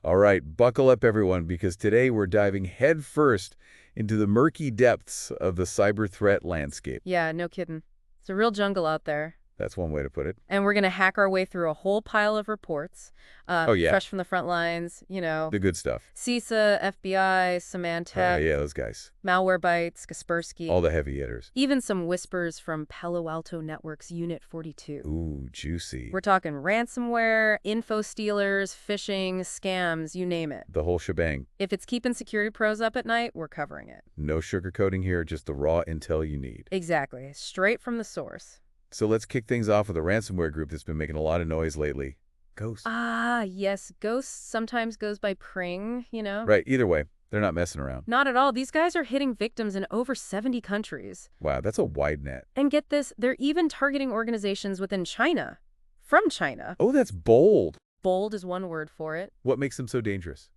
All right, buckle up, everyone, because today we're diving headfirst into the murky depths of the cyber threat landscape. Yeah, no kidding. It's a real jungle out there. That's one way to put it. And we're going to hack our way through a whole pile of reports, Oh, yeah, fresh from the front lines, the good stuff. CISA, FBI, Symantec, Yeah, those guys. Malwarebytes, Kaspersky, All the heavy hitters. even some whispers from Palo Alto Network's Unit 42. Ooh, juicy. We're talking ransomware, info stealers, phishing, scams, you name it. The whole shebang. If it's keeping security pros up at night, we're covering it. No sugarcoating here, just the raw intel you need. Exactly, straight from the source. So let's kick things off with a ransomware group that's been making a lot of noise lately. Ghost. Ah, yes, Ghost sometimes goes by Pring. Right, either way, they're not messing around. Not at all. These guys are hitting victims in over 70 countries. Wow, that's a wide net. And get this, they're even targeting organizations within China. From China. Oh, that's bold. Bold is one word for it. What makes them so dangerous?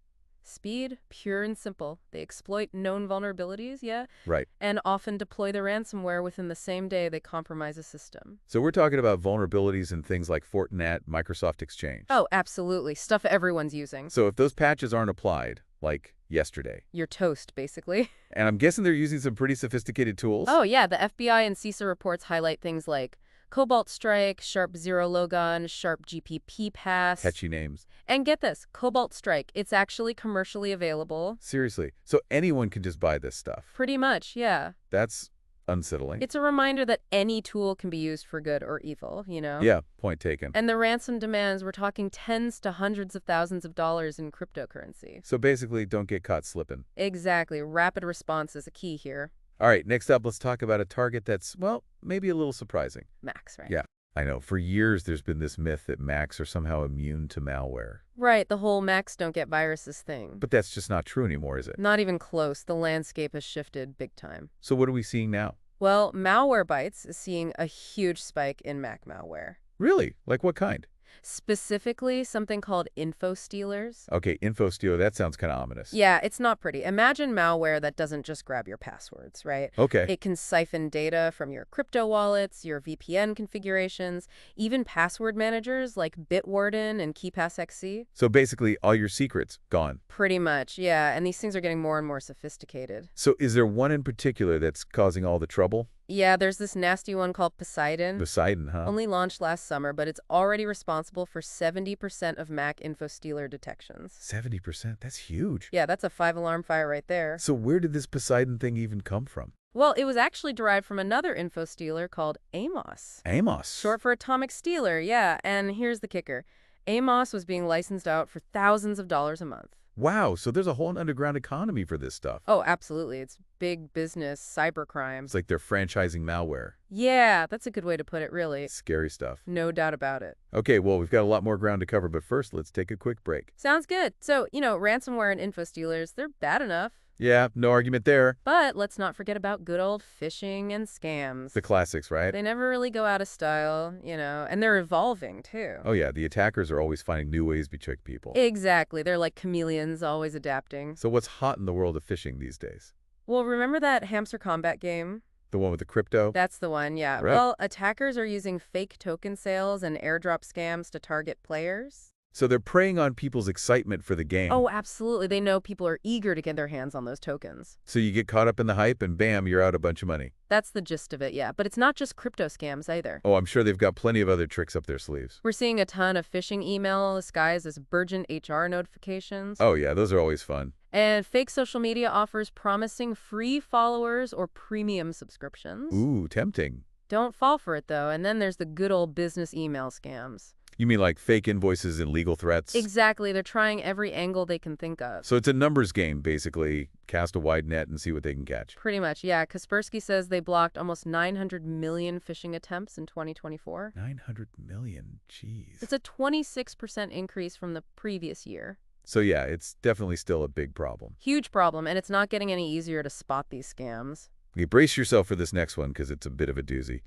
Speed, pure and simple. They exploit known vulnerabilities, yeah, Right. and often deploy the ransomware within the same day they compromise a system. So we're talking about vulnerabilities in things like Fortinet, Microsoft Exchange. Oh, absolutely. Stuff everyone's using. So if those patches aren't applied, like yesterday, You're toast, basically. and I'm guessing they're using some pretty sophisticated tools? Oh, yeah, the FBI and CISA reports highlight things like Cobalt Strike, Sharp Zero Logon, Sharp GPP Pass. Catchy names. And get this, Cobalt Strike, it's actually commercially available. Seriously. So anyone can just buy this stuff. Pretty much, yeah. That's unsettling. It's a reminder that any tool can be used for good or evil. Yeah, point taken. And the ransom demands, we're talking tens to hundreds of thousands of dollars in cryptocurrency. So basically, don't get caught slipping. Exactly. Rapid response is a key here. All right, next up, let's talk about a target that's, well, maybe a little surprising. Max, right? Yeah, I know. For years, there's been this myth that Macs are somehow immune to malware. Right, the whole Macs don't get viruses thing. But that's just not true anymore, is it? Not even close. The landscape has shifted big time. So what are we seeing now? Well, Malwarebytes is seeing a huge spike in Mac malware. Really? Like what kind? Specifically, something called info stealers. Okay, InfoStealer, that sounds kind of ominous. Yeah, it's not pretty. Imagine malware that doesn't just grab your passwords, right? Okay. It can siphon data from your crypto wallets, your VPN configurations, even password managers like Bitwarden and KeePassXC. So basically, all your secrets gone. Pretty much, yeah. And these things are getting more and more sophisticated. So is there one in particular that's causing all the trouble? Yeah, there's this nasty one called Poseidon. Poseidon, huh? Only launched last summer, but it's already responsible for 70% of Mac info stealer detections. 70%? That's huge. Yeah, that's a 5-alarm fire right there. So where did this Poseidon thing even come from? Well, it was actually derived from another info stealer called Amos. Amos. Short for Atomic Stealer, yeah. And here's the kicker. Amos was being licensed out for thousands of dollars a month. Wow, so there's a whole underground economy for this stuff. Oh, absolutely. It's big business, cybercrime. It's like they're franchising malware. Yeah, that's a good way to put it, really. Scary stuff. No doubt about it. Okay, well, we've got a lot more ground to cover, but first, let's take a quick break. Sounds good. So, ransomware and info stealers, they're bad enough. Yeah, no argument there. But let's not forget about good old phishing and scams. The classics, right? They never really go out of style, and they're evolving, too. Oh, yeah, the attackers are always finding new ways to trick people. Exactly. They're like chameleons, always adapting. So what's hot in the world of phishing these days? Well, remember that hamster combat game? The one with the crypto? That's the one, yeah. Right. Well, attackers are using fake token sales and airdrop scams to target players. So they're preying on people's excitement for the game. Oh, absolutely. They know people are eager to get their hands on those tokens. So you get caught up in the hype and bam, you're out a bunch of money. That's the gist of it, yeah. But it's not just crypto scams either. Oh, I'm sure they've got plenty of other tricks up their sleeves. We're seeing a ton of phishing email disguised as urgent HR notifications. Oh, yeah, those are always fun. And fake social media offers promising free followers or premium subscriptions. Ooh, tempting. Don't fall for it, though. And then there's the good old business email scams. You mean like fake invoices and legal threats? Exactly. They're trying every angle they can think of. So it's a numbers game, basically. Cast a wide net and see what they can catch. Pretty much, yeah. Kaspersky says they blocked almost 900 million phishing attempts in 2024. 900 million? Jeez. It's a 26% increase from the previous year. So yeah, it's definitely still a big problem. Huge problem, and it's not getting any easier to spot these scams. Okay, brace yourself for this next one because it's a bit of a doozy.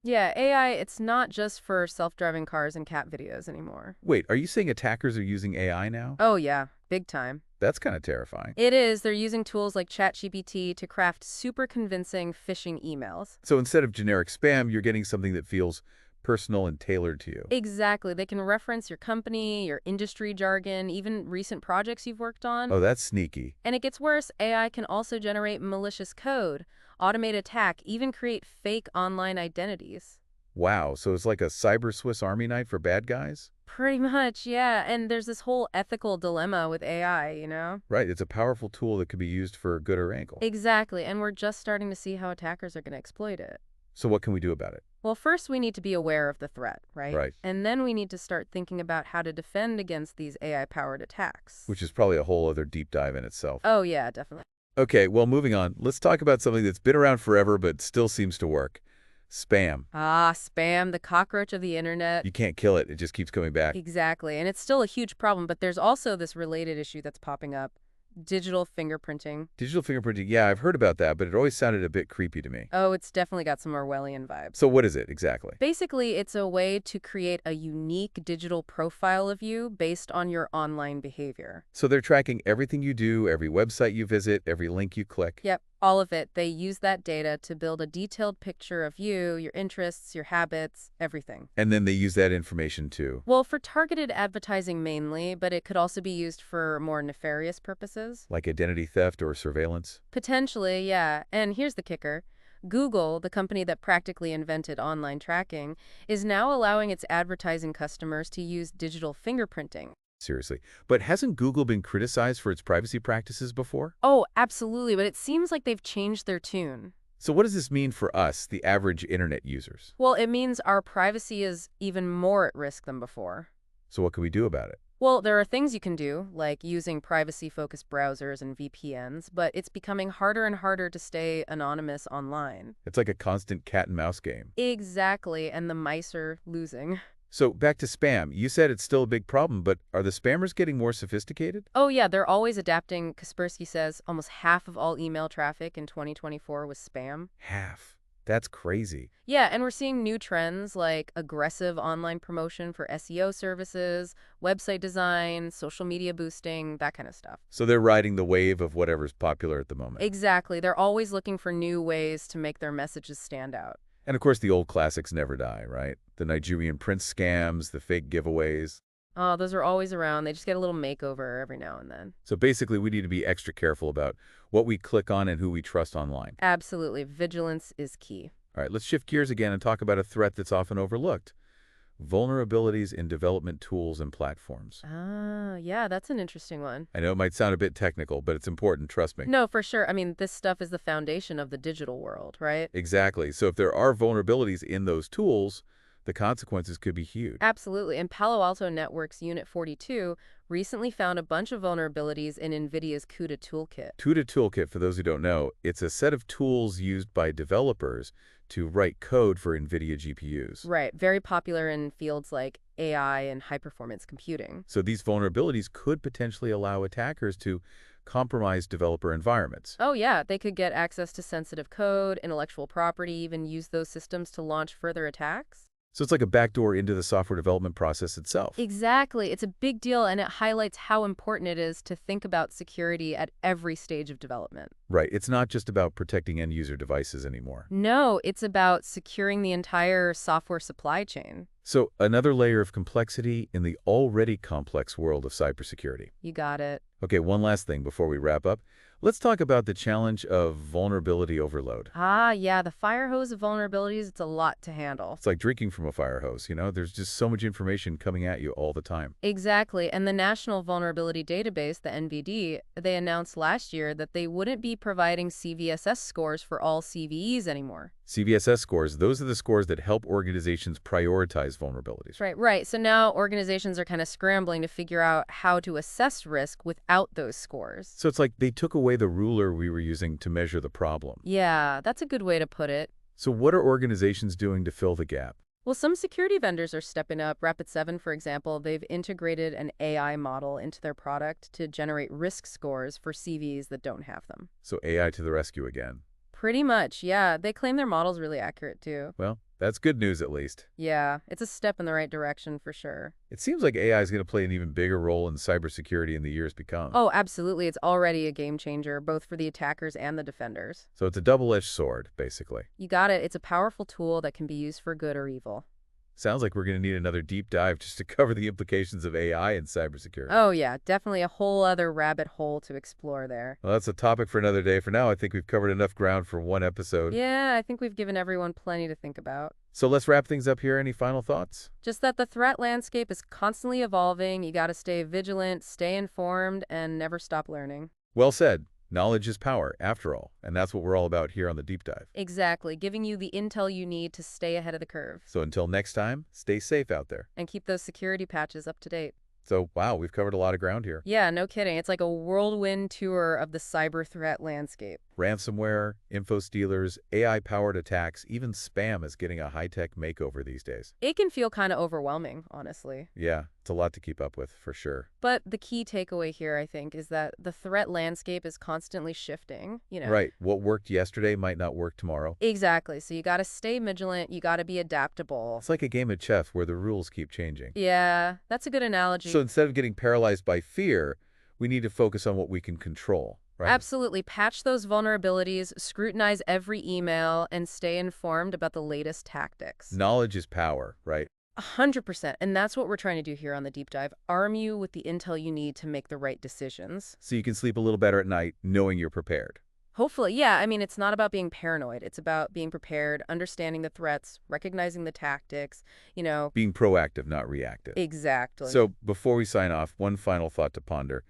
Yeah, AI, it's not just for self-driving cars and cat videos anymore. Wait, are you saying attackers are using AI now? Oh yeah, big time. That's kind of terrifying. It is. They're using tools like ChatGPT to craft super convincing phishing emails. So instead of generic spam, you're getting something that feels personal and tailored to you. Exactly. They can reference your company, your industry jargon, even recent projects you've worked on. Oh, that's sneaky. And it gets worse, AI can also generate malicious code, automate attack, even create fake online identities. Wow, so it's like a cyber Swiss Army knife for bad guys? Pretty much, yeah. And there's this whole ethical dilemma with AI, you know? Right, it's a powerful tool that could be used for good or evil. Exactly. And we're just starting to see how attackers are going to exploit it. So what can we do about it? Well, first we need to be aware of the threat, right? Right, And then we need to start thinking about how to defend against these AI-powered attacks. which is probably a whole other deep dive in itself. Oh, yeah, definitely. Okay, well, moving on. Let's talk about something that's been around forever but still seems to work. Spam. Ah, spam, the cockroach of the internet. You can't kill it. It just keeps coming back. Exactly. And it's still a huge problem, but there's also this related issue that's popping up. Digital fingerprinting. Digital fingerprinting, yeah, I've heard about that, but it always sounded a bit creepy to me. Oh, it's definitely got some Orwellian vibes. So what is it exactly? Basically, it's a way to create a unique digital profile of you based on your online behavior. So they're tracking everything you do, every website you visit, every link you click. Yep, all of it. They use that data to build a detailed picture of you, your interests, your habits, everything. And then they use that information to, Well, for targeted advertising mainly, but it could also be used for more nefarious purposes. like identity theft or surveillance. Potentially, yeah. And here's the kicker. Google, the company that practically invented online tracking, is now allowing its advertising customers to use digital fingerprinting. Seriously. But hasn't Google been criticized for its privacy practices before? Oh, absolutely, but it seems like they've changed their tune. So what does this mean for us, the average internet users? Well, it means our privacy is even more at risk than before. So what can we do about it? Well, there are things you can do, like using privacy-focused browsers and VPNs, but it's becoming harder and harder to stay anonymous online. It's like a constant cat and mouse game. Exactly, and the mice are losing. So back to spam. You said it's still a big problem, but are the spammers getting more sophisticated? Oh, yeah, they're always adapting. Kaspersky says almost half of all email traffic in 2024 was spam. Half. That's crazy. Yeah, and we're seeing new trends like aggressive online promotion for SEO services, website design, social media boosting, that kind of stuff. So they're riding the wave of whatever's popular at the moment. Exactly. They're always looking for new ways to make their messages stand out. And of course, the old classics never die, right? The Nigerian prince scams, the fake giveaways. Oh, those are always around. They just get a little makeover every now and then. So basically, we need to be extra careful about what we click on and who we trust online. Absolutely. Vigilance is key. All right, let's shift gears again and talk about a threat that's often overlooked. Vulnerabilities in development tools and platforms. Ah, yeah, that's an interesting one. I know it might sound a bit technical, but it's important, trust me. No, for sure. I mean, this stuff is the foundation of the digital world, right? Exactly. So if there are vulnerabilities in those tools, the consequences could be huge. Absolutely. And Palo Alto Network's Unit 42 recently found a bunch of vulnerabilities in NVIDIA's CUDA toolkit. CUDA toolkit, for those who don't know, it's a set of tools used by developers to write code for NVIDIA GPUs. Right. Very popular in fields like AI and high-performance computing. So these vulnerabilities could potentially allow attackers to compromise developer environments. Oh, yeah. They could get access to sensitive code, intellectual property, even use those systems to launch further attacks. So it's like a backdoor into the software development process itself. Exactly. It's a big deal, and it highlights how important it is to think about security at every stage of development. Right. It's not just about protecting end-user devices anymore. No, it's about securing the entire software supply chain. So another layer of complexity in the already complex world of cybersecurity. You got it. Okay, one last thing before we wrap up. Let's talk about the challenge of vulnerability overload. Ah, yeah, the fire hose of vulnerabilities, it's a lot to handle. It's like drinking from a fire hose, you know? There's just so much information coming at you all the time. Exactly. And the National Vulnerability Database, the NVD, they announced last year that they wouldn't be providing CVSS scores for all CVEs anymore. CVSS scores, those are the scores that help organizations prioritize vulnerabilities. Right. So now organizations are kind of scrambling to figure out how to assess risk without those scores. So it's like they took away the ruler we were using to measure the problem. Yeah, that's a good way to put it. So what are organizations doing to fill the gap? Well, some security vendors are stepping up. Rapid7, for example, they've integrated an AI model into their product to generate risk scores for CVs that don't have them. So AI to the rescue again. Pretty much, yeah. They claim their model's really accurate, too. Well, that's good news at least. Yeah, it's a step in the right direction for sure. It seems like AI is going to play an even bigger role in cybersecurity in the years to come. Oh, absolutely. It's already a game changer, both for the attackers and the defenders. So it's a double-edged sword, basically. You got it. It's a powerful tool that can be used for good or evil. Sounds like we're going to need another deep dive just to cover the implications of AI and cybersecurity. Oh, yeah, definitely a whole other rabbit hole to explore there. Well, that's a topic for another day. For now, I think we've covered enough ground for one episode. Yeah, I think we've given everyone plenty to think about. So let's wrap things up here. Any final thoughts? Just that the threat landscape is constantly evolving. You got to stay vigilant, stay informed, and never stop learning. Well said. Knowledge is power, after all, and that's what we're all about here on the Deep Dive. Exactly, giving you the intel you need to stay ahead of the curve. So until next time, stay safe out there. And keep those security patches up to date. So, wow, we've covered a lot of ground here. Yeah, no kidding. It's like a whirlwind tour of the cyber threat landscape. Ransomware, info stealers, AI-powered attacks, even spam is getting a high-tech makeover these days. It can feel kind of overwhelming, honestly. Yeah, it's a lot to keep up with, for sure. But the key takeaway here, I think, is that the threat landscape is constantly shifting. Right. What worked yesterday might not work tomorrow. Exactly. So you got to stay vigilant. You got to be adaptable. It's like a game of chess where the rules keep changing. Yeah, that's a good analogy. So instead of getting paralyzed by fear, we need to focus on what we can control, right? Absolutely. Patch those vulnerabilities, scrutinize every email, and stay informed about the latest tactics. Knowledge is power, right? 100%. And that's what we're trying to do here on the Deep Dive. Arm you with the intel you need to make the right decisions. So you can sleep a little better at night knowing you're prepared. Hopefully, yeah. I mean, it's not about being paranoid. It's about being prepared, understanding the threats, recognizing the tactics. Being proactive, not reactive. Exactly. So before we sign off, one final thought to ponder.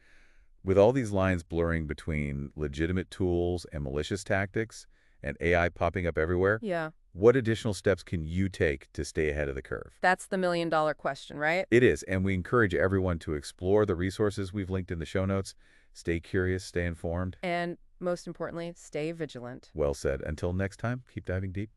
With all these lines blurring between legitimate tools and malicious tactics and AI popping up everywhere, Yeah, what additional steps can you take to stay ahead of the curve? that's the million-dollar question, right? It is, and we encourage everyone to explore the resources we've linked in the show notes. Stay curious, stay informed. And most importantly, stay vigilant. Well said. Until next time, keep diving deep.